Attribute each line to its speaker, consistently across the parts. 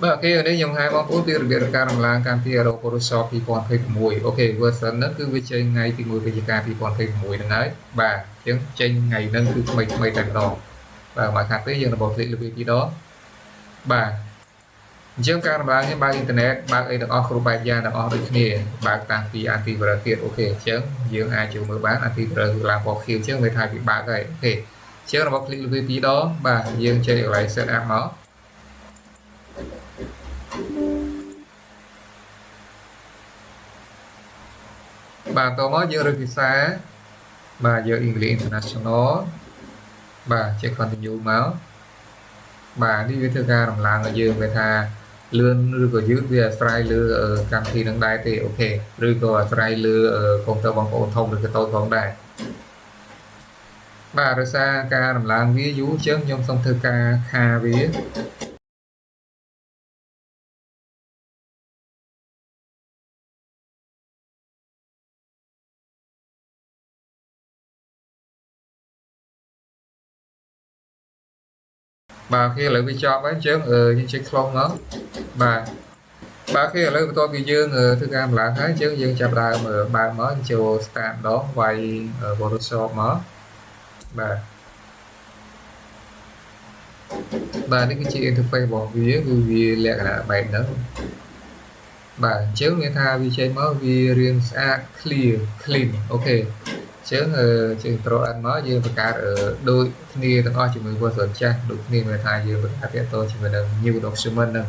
Speaker 1: បាទអូខេនេះខ្ញុំហៅបងប្អូនពីរបៀបការរំឡើងកម្មវិធី Adobe Photoshop 2026អូខេ version ហ្នឹងគឺវាចេញថ្ងៃទី1វិច្ឆិកា2026ហ្នឹងហើយបាទអញ្ចឹងចេញថ្ងៃហ្នឹងគឺថ្មីតែម្ដងបាទមកខាងពេលយើងរបបคลิกលើវាពីរដងបាទអញ្ចឹងការរំឡើងនេះបើកអ៊ីនធឺណិតបើកអីទាំងអស់គ្រប់បែបយ៉ាងទាំងអស់ដូចគ្នាបើកតាំងពី antivirus ទៀតអូខេអញ្ចឹងយើងអាចចូលមើលបាន antivirus គឺឡើងពណ៌ខៀវអញ្ចឹងវាថាវាបើកហើយអូខេអញ្ចឹងរបបคลิกលើវាពីរដងបាទយើងចេញកន្លែង set up មកបាទតមកយើងរើសភាសាបាទយក English International បាទចេះ continue មកបាទនេះវាធ្វើការរំឡើងឲ្យយើងវាថាលឿនឬក៏យឺតវាអាស្រ័យលើកម្មវិធីនឹងដែរទេអូខេឬក៏អាស្រ័យលើកុំព្យូទ័របងប្អូនធំឬក៏តូចផងដែរបាទដោយសារការរំឡើងវាយូរអញ្ចឹងខ្ញុំសូមធ្វើការខាវាបាទអូខេឥឡូវវាចប់ហើយអញ្ចឹងយើងចេញ close មកបាទបាទអូខេឥឡូវបន្ទាប់ពីយើងធ្វើការម្លងហើយអញ្ចឹងយើងចាប់ដើមបើកមកចូល start ម្ដងវាយ Photoshop មកបាទនេះគឺជា interface របស់វាគឺវាលក្ខណៈបែបហ្នឹងបាទអញ្ចឹងមានថាវាចេញមកវារៀងស្អាត clean អូខេអញ្ចឹងជា intro end មកយើងបង្កើតដូចគ្នាទាំងអស់ជាមួយ version ចាស់ដូចគ្នាមានថាយើងបង្កើតទាក់ទងជាមួយនឹង new document ហ្នឹង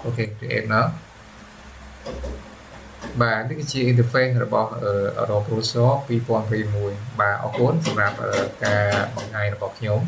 Speaker 1: អូខេ create មកបាទនេះគឺជា interface របស់ Adobe Photoshop 2021បាទអរគុណសម្រាប់ការបង្ហាញរបស់ខ្ញុំ